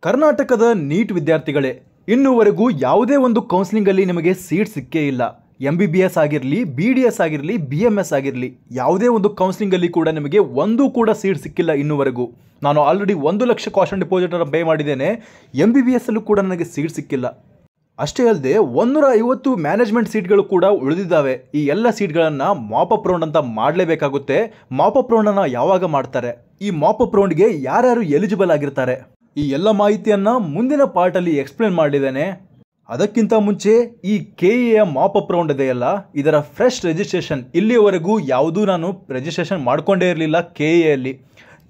ಕರ್ನಾಟಕದ ನೀಟ್ ವಿದ್ಯಾರ್ಥಿಗಳೇ, ಇನ್ನೂವರೆಗೂ ಯಾವುದೇ ಒಂದು ಕೌನ್ಸಿಲಿಂಗಲ್ಲಿ ನಿಮಗೆ ಸೀಟ್ ಸಿಕ್ಕೇ ಇಲ್ಲ. MBBS ಆಗಿರಲಿ, BDS ಆಗಿರಲಿ, BMS ಆಗಿರಲಿ, ಯಾವುದೇ ಒಂದು ಕೌನ್ಸಿಲಿಂಗಲ್ಲಿ ಕೂಡ ನಿಮಗೆ ಒಂದೂ ಕೂಡ ಸೀಟ್ ಸಿಕ್ಕಿಲ್ಲ ಇನ್ನೂವರೆಗೂ. ನಾನು ಆಲ್ರೆಡಿ 1 ಲಕ್ಷ ಕಾಷನ್ ಡಿಪಾಸಿಟನ್ನು ಪೇ ಮಾಡಿದ್ದೇನೆ. MBBS ಅಲ್ಲೂ ಕೂಡ ನನಗೆ ಸೀಟ್ ಸಿಕ್ಕಿಲ್ಲ. ಅಷ್ಟೇ ಅಲ್ಲದೆ 150 ಮ್ಯಾನೇಜ್ಮೆಂಟ್ ಸೀಟ್ಗಳು ಕೂಡ ಉಳಿದಿದ್ದಾವೆ. ಈ ಎಲ್ಲ ಸೀಟ್ಗಳನ್ನು ಮಾಪಪ್ ರೌಂಡ್ ಅಂತ ಮಾಡಲೇಬೇಕಾಗುತ್ತೆ. ಮಾಪಪ್ ರೌಂಡನ್ನು ಯಾವಾಗ ಮಾಡ್ತಾರೆ, ಈ ಮಾಪಪ್ ರೌಂಡ್ಗೆ ಯಾರ್ಯಾರು ಎಲಿಜಿಬಲ್ ಆಗಿರ್ತಾರೆ, ಈ ಎಲ್ಲ ಮಾಹಿತಿಯನ್ನು ಮುಂದಿನ ಪಾರ್ಟಲ್ಲಿ ಎಕ್ಸ್ಪ್ಲೇನ್ ಮಾಡಿದ್ದೇನೆ. ಅದಕ್ಕಿಂತ ಮುಂಚೆ ಈ KEA ಮಾಪಪ್ ರೌಂಡ್ ಇದೆಯಲ್ಲ, ಇದರ ಫ್ರೆಶ್ ರಿಜಿಸ್ಟ್ರೇಷನ್ ಇಲ್ಲಿಯವರೆಗೂ ಯಾವುದೂ ನಾನು ರಿಜಿಸ್ಟ್ರೇಷನ್ ಮಾಡಿಕೊಂಡೇ ಇರಲಿಲ್ಲ.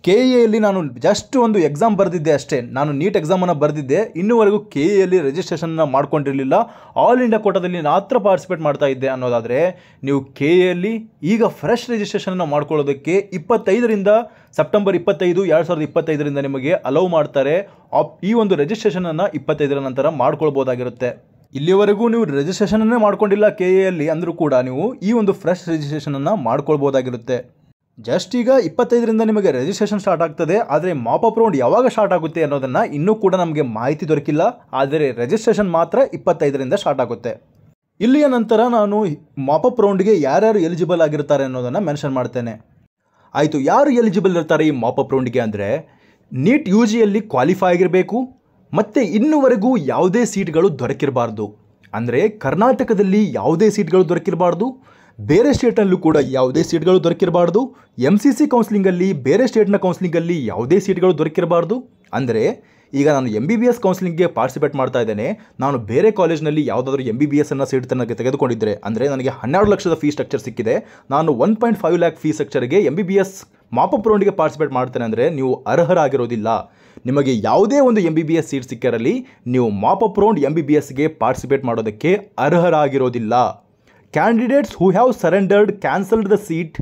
KEAಯಲ್ಲಿ ನಾನು ಜಸ್ಟ್ ಒಂದು ಎಕ್ಸಾಮ್ ಬರೆದಿದ್ದೆ ಅಷ್ಟೇ. ನಾನು ನೀಟ್ ಎಕ್ಸಾಮನ್ನು ಬರೆದಿದ್ದೆ, ಇನ್ನೂವರೆಗೂ KEAಯಲ್ಲಿ ರಿಜಿಸ್ಟ್ರೇಷನ್ನ ಮಾಡ್ಕೊಂಡಿರಲಿಲ್ಲ. ಆಲ್ ಇಂಡಿಯಾ ಕೋಟಾದಲ್ಲಿ ಮಾತ್ರ ಪಾರ್ಟಿಸಿಪೇಟ್ ಮಾಡ್ತಾ ಇದ್ದೆ ಅನ್ನೋದಾದರೆ, ನೀವು KEAಯಲ್ಲಿ ಈಗ ಫ್ರೆಶ್ ರಿಜಿಸ್ಟ್ರೇಷನ್ನ ಮಾಡ್ಕೊಳ್ಳೋದಕ್ಕೆ ಸೆಪ್ಟೆಂಬರ್ 25, 2025 ನಿಮಗೆ ಅಲೌ ಮಾಡ್ತಾರೆ. ಈ ಒಂದು ರಿಜಿಸ್ಟ್ರೇಷನನ್ನು 25ರ ನಂತರ ಮಾಡ್ಕೊಳ್ಬೋದಾಗಿರುತ್ತೆ. ಇಲ್ಲಿವರೆಗೂ ನೀವು ರಿಜಿಸ್ಟ್ರೇಷನ್ನೇ ಮಾಡ್ಕೊಂಡಿಲ್ಲ KEAಯಲ್ಲಿ ಅಂದರೂ ಕೂಡ ನೀವು ಈ ಒಂದು ಫ್ರೆಶ್ ರಿಜಿಸ್ಟ್ರೇಷನನ್ನು ಮಾಡ್ಕೊಳ್ಬೋದಾಗಿರುತ್ತೆ. ಜಸ್ಟ್ ಈಗ 25ರಿಂದ ನಿಮಗೆ ರಿಜಿಸ್ಟ್ರೇಷನ್ ಸ್ಟಾರ್ಟ್ ಆಗ್ತದೆ. ಆದರೆ ಮಾಪಪ್ ರೌಂಡ್ ಯಾವಾಗ ಸ್ಟಾರ್ಟ್ ಆಗುತ್ತೆ ಅನ್ನೋದನ್ನು ಇನ್ನೂ ಕೂಡ ನಮಗೆ ಮಾಹಿತಿ ದೊರಕಿಲ್ಲ. ಆದರೆ ರಿಜಿಸ್ಟ್ರೇಷನ್ ಮಾತ್ರ 25ರಿಂದ ಸ್ಟಾರ್ಟ್ ಆಗುತ್ತೆ. ಇಲ್ಲಿಯ ನಂತರ ನಾನು ಮಾಪಪ್ ರೌಂಡ್ಗೆ ಯಾರ್ಯಾರು ಎಲಿಜಿಬಲ್ ಆಗಿರ್ತಾರೆ ಅನ್ನೋದನ್ನು ಮೆನ್ಷನ್ ಮಾಡ್ತೇನೆ. ಆಯಿತು, ಯಾರು ಎಲಿಜಿಬಲ್ ಇರ್ತಾರೆ ಈ ಮಾಪಪ್ ರೌಂಡ್ಗೆ ಅಂದರೆ, ನೀಟ್ UGಯಲ್ಲಿ ಕ್ವಾಲಿಫೈ ಆಗಿರಬೇಕು, ಮತ್ತು ಇನ್ನೂವರೆಗೂ ಯಾವುದೇ ಸೀಟ್ಗಳು ದೊರಕಿರಬಾರ್ದು. ಅಂದರೆ ಕರ್ನಾಟಕದಲ್ಲಿ ಯಾವುದೇ ಸೀಟ್ಗಳು ದೊರಕಿರಬಾರ್ದು, ಬೇರೆ ಸ್ಟೇಟ್ನಲ್ಲೂ ಕೂಡ ಯಾವುದೇ ಸೀಟ್ಗಳು ದೊರಕಿರಬಾರ್ದು, MCC ಕೌನ್ಸಿಲಿಂಗಲ್ಲಿ ಬೇರೆ ಸ್ಟೇಟ್ನ ಕೌನ್ಸಿಲಿಂಗಲ್ಲಿ ಯಾವುದೇ ಸೀಟ್ಗಳು ದೊರಕಿರಬಾರ್ದು. ಅಂದರೆ ಈಗ ನಾನು MBBS ಕೌನ್ಸಿಲಿಂಗ್ಗೆ ಪಾರ್ಟಿಸಿಪೇಟ್ ಮಾಡ್ತಾ ಇದ್ದೇನೆ. ನಾನು ಬೇರೆ ಕಾಲೇಜ್ನಲ್ಲಿ ಯಾವುದಾದ್ರೂ MBBS ಸೀಟ್ ತೆಗೆದುಕೊಂಡಿದ್ದರೆ, ಅಂದರೆ ನನಗೆ 12 ಲಕ್ಷದ ಫೀಸ್ ಸ್ಟ್ರಕ್ಚರ್ ಸಿಕ್ಕಿದೆ, ನಾನು 1.5 ಲ್ಯಾಕ್ ಫೀಸ್ ಸ್ಟ್ರಕ್ಚರ್ಗೆ MBBS ಮಾಪಪ್ ರೌಂಡ್ಗೆ ಪಾರ್ಟಿಸಿಪೇಟ್ ಮಾಡ್ತೇನೆ ಅಂದರೆ ನೀವು ಅರ್ಹರಾಗಿರೋದಿಲ್ಲ. ನಿಮಗೆ ಯಾವುದೇ ಒಂದು MBBS ಸೀಟ್ ಸಿಕ್ಕಿರಲಿ, ನೀವು ಮಾಪಪ್ ರೌಂಡ್ MBBSಗೆ ಪಾರ್ಟಿಸಿಪೇಟ್ ಮಾಡೋದಕ್ಕೆ ಅರ್ಹರಾಗಿರೋದಿಲ್ಲ. Candidates who have surrendered cancelled the seat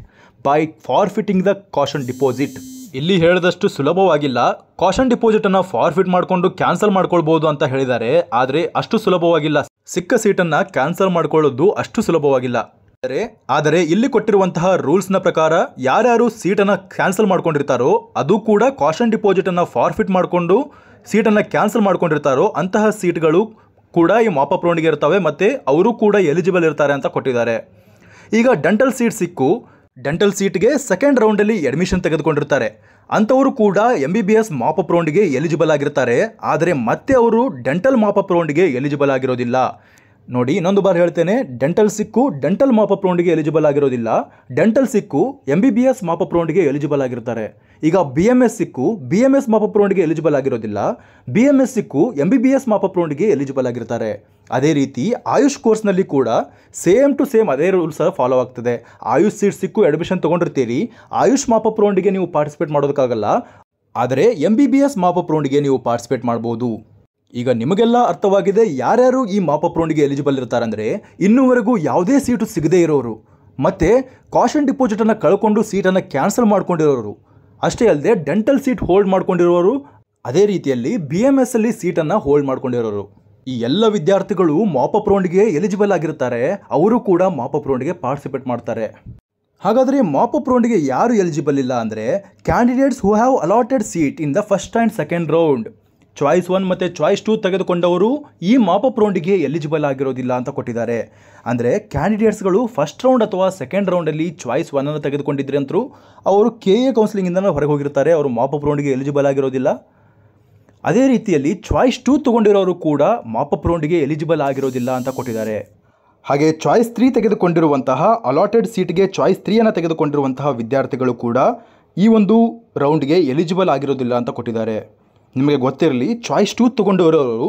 by forfeiting the caution deposit. ಇಲ್ಲಿ ಹೇಳಿದಷ್ಟು ಸುಲಭವಾಗಿಲ್ಲ. ಕಾಷನ್ ಡಿಪಾಸಿಟನ್ನು ಫಾರ್ಫಿಟ್ ಮಾಡಿಕೊಂಡು ಕ್ಯಾನ್ಸಲ್ ಮಾಡ್ಕೊಳ್ಬೋದು ಅಂತ ಹೇಳಿದ್ದಾರೆ, ಆದರೆ ಅಷ್ಟು ಸುಲಭವಾಗಿಲ್ಲ. ಸಿಕ್ಕ ಸೀಟನ್ನು ಕ್ಯಾನ್ಸಲ್ ಮಾಡ್ಕೊಳ್ಳೋದು ಅಷ್ಟು ಸುಲಭವಾಗಿಲ್ಲ. ಆದರೆ ಇಲ್ಲಿ ಕೊಟ್ಟಿರುವಂತಹ ರೂಲ್ಸ್ನ ಪ್ರಕಾರ ಯಾರ್ಯಾರು ಸೀಟನ್ನು ಕ್ಯಾನ್ಸಲ್ ಮಾಡ್ಕೊಂಡಿರ್ತಾರೋ, ಅದು ಕೂಡ ಕಾಷನ್ ಡಿಪಾಸಿಟನ್ನು ಫಾರ್ಫಿಟ್ ಮಾಡಿಕೊಂಡು ಸೀಟನ್ನು ಕ್ಯಾನ್ಸಲ್ ಮಾಡ್ಕೊಂಡಿರ್ತಾರೋ ಅಂತಹ ಸೀಟ್ಗಳು ಕೂಡ ಈ ಮಾಪಪ್ ರೌಂಡ್ಗೆ ಇರ್ತವೆ, ಮತ್ತು ಅವರು ಕೂಡ ಎಲಿಜಿಬಲ್ ಇರ್ತಾರೆ ಅಂತ ಕೊಟ್ಟಿದ್ದಾರೆ. ಈಗ ಡೆಂಟಲ್ ಸೀಟ್ಗೆ ಸೆಕೆಂಡ್ ರೌಂಡಲ್ಲಿ ಅಡ್ಮಿಷನ್ ತೆಗೆದುಕೊಂಡಿರ್ತಾರೆ, ಅಂಥವರು ಕೂಡ MBBS ಮಾಪಪ್ ರೌಂಡ್ಗೆ ಎಲಿಜಿಬಲ್ ಆಗಿರ್ತಾರೆ. ಆದರೆ ಮತ್ತೆ ಅವರು ಡೆಂಟಲ್ ಮಾಪಪ್ ರೌಂಡ್ಗೆ ಎಲಿಜಿಬಲ್ ಆಗಿರೋದಿಲ್ಲ. ನೋಡಿ, ಇನ್ನೊಂದು ಬಾರಿ ಹೇಳ್ತೇನೆ, ಡೆಂಟಲ್ ಮಾಪಪ್ ರೌಂಡ್ಗೆ ಎಲಿಜಿಬಲ್ ಆಗಿರೋದಿಲ್ಲ. ಡೆಂಟಲ್ MBBS ಮಾಪಪ್ ರೌಂಡ್ಗೆ ಎಲಿಜಿಬಲ್ ಆಗಿರ್ತಾರೆ. ಈಗ BMS ಮಾಪಪ್ ರೌಂಡ್ಗೆ ಎಲಿಜಿಬಲ್ ಆಗಿರೋದಿಲ್ಲ. BMS MBBS ಮಾಪಪ್ ರೌಂಡ್ಗೆ ಎಲಿಜಿಬಲ್ ಆಗಿರ್ತಾರೆ. ಅದೇ ರೀತಿ ಆಯುಷ್ ಕೋರ್ಸ್ನಲ್ಲಿ ಕೂಡ ಸೇಮ್ ಟು ಸೇಮ್ ಅದೇ ರೂಲ್ಸ್ ಫಾಲೋ ಆಗ್ತದೆ. ಆಯುಷ್ ಸೀಟ್ ಅಡ್ಮಿಷನ್ ತೊಗೊಂಡಿರ್ತೀರಿ, ಆಯುಷ್ ಮಾಪಪ್ ರೌಂಡ್ಗೆ ನೀವು ಪಾರ್ಟಿಸಿಪೇಟ್ ಮಾಡೋದಕ್ಕಾಗಲ್ಲ, ಆದರೆ MBBS ಮಾಪಪ್ ರೌಂಡ್ಗೆ ನೀವು ಪಾರ್ಟಿಸಿಪೇಟ್ ಮಾಡ್ಬೋದು. ಈಗ ನಿಮಗೆಲ್ಲ ಅರ್ಥವಾಗಿದೆ ಯಾರ್ಯಾರು ಈ ಮಾಪಪ್ ರೌಂಡ್ಗೆ ಎಲಿಜಿಬಲ್ ಇರ್ತಾರೆ ಅಂದರೆ, ಇನ್ನೂವರೆಗೂ ಯಾವುದೇ ಸೀಟು ಸಿಗದೇ ಇರೋರು, ಮತ್ತು ಕಾಷನ್ ಡಿಪಾಸಿಟನ್ನು ಕಳ್ಕೊಂಡು ಸೀಟನ್ನು ಕ್ಯಾನ್ಸಲ್ ಮಾಡ್ಕೊಂಡಿರೋರು, ಅಷ್ಟೇ ಅಲ್ಲದೆ ಡೆಂಟಲ್ ಸೀಟ್ ಹೋಲ್ಡ್ ಮಾಡ್ಕೊಂಡಿರೋರು, ಅದೇ ರೀತಿಯಲ್ಲಿ BMS ಅಲ್ಲಿ ಸೀಟನ್ನು ಹೋಲ್ಡ್ ಮಾಡ್ಕೊಂಡಿರೋರು, ಈ ಎಲ್ಲ ವಿದ್ಯಾರ್ಥಿಗಳು ಮಾಪಪ್ ರೌಂಡ್ಗೆ ಎಲಿಜಿಬಲ್ ಆಗಿರ್ತಾರೆ. ಅವರು ಕೂಡ ಮಾಪಪ್ ರೌಂಡ್ಗೆ ಪಾರ್ಟಿಸಿಪೇಟ್ ಮಾಡ್ತಾರೆ. ಹಾಗಾದರೆ ಮಾಪಪ್ ರೌಂಡ್ಗೆ ಯಾರು ಎಲಿಜಿಬಲ್ ಇಲ್ಲ ಅಂದರೆ, candidates who have allotted seat in the first and second round. Choice 1 ಮತ್ತು ಚಾಯ್ಸ್ 2 ತೆಗೆದುಕೊಂಡವರು ಈ ಮಾಪಪ್ ರೌಂಡ್ಗೆ ಎಲಿಜಿಬಲ್ ಆಗಿರೋದಿಲ್ಲ ಅಂತ ಕೊಟ್ಟಿದ್ದಾರೆ. ಅಂದರೆ ಕ್ಯಾಂಡಿಡೇಟ್ಸ್ಗಳು ಫಸ್ಟ್ ರೌಂಡ್ ಅಥವಾ ಸೆಕೆಂಡ್ ರೌಂಡಲ್ಲಿ ಚಾಯ್ಸ್ 1 ತೆಗೆದುಕೊಂಡಿದ್ರೆ ಅಂತರೂ ಅವರು KEA ಕೌನ್ಸಿಲಿಂಗಿಂದ ಹೊರಗೆ ಹೋಗಿರ್ತಾರೆ, ಅವರು ಮಾಪಪ್ ರೌಂಡ್ಗೆ ಎಲಿಜಿಬಲ್ ಆಗಿರೋದಿಲ್ಲ. ಅದೇ ರೀತಿಯಲ್ಲಿ ಚಾಯ್ಸ್ 2 ತೊಗೊಂಡಿರೋರು ಕೂಡ ಮಾಪಪ್ ರೌಂಡ್ಗೆ ಎಲಿಜಿಬಲ್ ಆಗಿರೋದಿಲ್ಲ ಅಂತ ಕೊಟ್ಟಿದ್ದಾರೆ. ಹಾಗೆ ಚಾಯ್ಸ್ 3 ತೆಗೆದುಕೊಂಡಿರುವಂತಹ ಅಲಾಟೆಡ್ ಸೀಟ್ಗೆ ಚಾಯ್ಸ್ 3 ತೆಗೆದುಕೊಂಡಿರುವಂತಹ ವಿದ್ಯಾರ್ಥಿಗಳು ಕೂಡ ಈ ಒಂದು ರೌಂಡ್ಗೆ ಎಲಿಜಿಬಲ್ ಆಗಿರೋದಿಲ್ಲ ಅಂತ ಕೊಟ್ಟಿದ್ದಾರೆ. ನಿಮಗೆ ಗೊತ್ತಿರಲಿ, ಚಾಯ್ಸ್ 2 ತೊಗೊಂಡಿರೋರು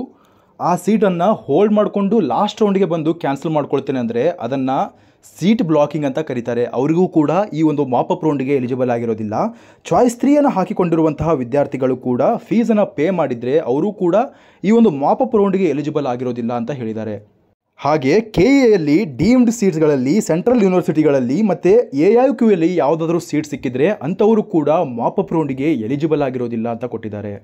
ಆ ಸೀಟನ್ನು ಹೋಲ್ಡ್ ಮಾಡಿಕೊಂಡು ಲಾಸ್ಟ್ ರೌಂಡ್ಗೆ ಬಂದು ಕ್ಯಾನ್ಸಲ್ ಮಾಡ್ಕೊಳ್ತೇನೆ ಅಂದರೆ ಅದನ್ನು ಸೀಟ್ ಬ್ಲಾಕಿಂಗ್ ಅಂತ ಕರೀತಾರೆ. ಅವರಿಗೂ ಕೂಡ ಈ ಒಂದು ಮಾಪಪ್ ರೌಂಡ್ಗೆ ಎಲಿಜಿಬಲ್ ಆಗಿರೋದಿಲ್ಲ. ಚಾಯ್ಸ್ 3 ಹಾಕಿಕೊಂಡಿರುವಂತಹ ವಿದ್ಯಾರ್ಥಿಗಳು ಕೂಡ ಫೀಸನ್ನು ಪೇ ಮಾಡಿದರೆ ಅವರು ಕೂಡ ಈ ಒಂದು ಮಾಪಪ್ ರೌಂಡ್ಗೆ ಎಲಿಜಿಬಲ್ ಆಗಿರೋದಿಲ್ಲ ಅಂತ ಹೇಳಿದ್ದಾರೆ. ಹಾಗೆ KEAಯಲ್ಲಿ ಡೀಮ್ಡ್ ಸೀಟ್ಸ್ಗಳಲ್ಲಿ ಸೆಂಟ್ರಲ್ ಯೂನಿವರ್ಸಿಟಿಗಳಲ್ಲಿ ಮತ್ತು AIQಯಲ್ಲಿ ಯಾವುದಾದ್ರೂ ಸೀಟ್ ಸಿಕ್ಕಿದರೆ ಅಂಥವರು ಕೂಡ ಮಾಪಪ್ ರೌಂಡ್ಗೆ ಎಲಿಜಿಬಲ್ ಆಗಿರೋದಿಲ್ಲ ಅಂತ ಕೊಟ್ಟಿದ್ದಾರೆ.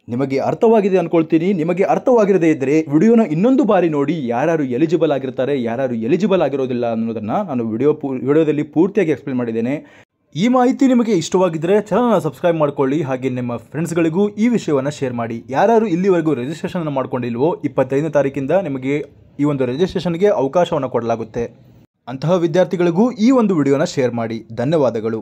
ನಿಮಗೆ ಅರ್ಥವಾಗಿದೆ ಅಂದ್ಕೊಳ್ತೀನಿ. ನಿಮಗೆ ಅರ್ಥವಾಗಿರದೇ ಇದ್ದರೆ ವಿಡಿಯೋನ ಇನ್ನೊಂದು ಬಾರಿ ನೋಡಿ, ಯಾರ್ಯಾರು ಎಲಿಜಿಬಲ್ ಆಗಿರ್ತಾರೆ, ಯಾರ್ಯಾರು ಎಲಿಜಿಬಲ್ ಆಗಿರೋದಿಲ್ಲ ಅನ್ನೋದನ್ನು ನಾನು ವಿಡಿಯೋದಲ್ಲಿ ಪೂರ್ತಿಯಾಗಿ ಎಕ್ಸ್ಪ್ಲೇನ್ ಮಾಡಿದ್ದೇನೆ. ಈ ಮಾಹಿತಿ ನಿಮಗೆ ಇಷ್ಟವಾಗಿದ್ದರೆ ಚಾನಲ್ನ ಸಬ್ಸ್ಕ್ರೈಬ್ ಮಾಡ್ಕೊಳ್ಳಿ, ಹಾಗೆ ನಿಮ್ಮ ಫ್ರೆಂಡ್ಸ್ಗಳಿಗೂ ಈ ವಿಷಯವನ್ನು ಶೇರ್ ಮಾಡಿ. ಯಾರು ಇಲ್ಲಿವರೆಗೂ ರಿಜಿಸ್ಟ್ರೇಷನ್ ಮಾಡ್ಕೊಂಡಿಲ್ವೋ 25ನೇ ತಾರೀಕಿಂದ ನಿಮಗೆ ಈ ಒಂದು ರಿಜಿಸ್ಟ್ರೇಷನ್ಗೆ ಅವಕಾಶವನ್ನು ಕೊಡಲಾಗುತ್ತೆ. ಅಂತಹ ವಿದ್ಯಾರ್ಥಿಗಳಿಗೂ ಈ ಒಂದು ವಿಡಿಯೋನ ಶೇರ್ ಮಾಡಿ. ಧನ್ಯವಾದಗಳು.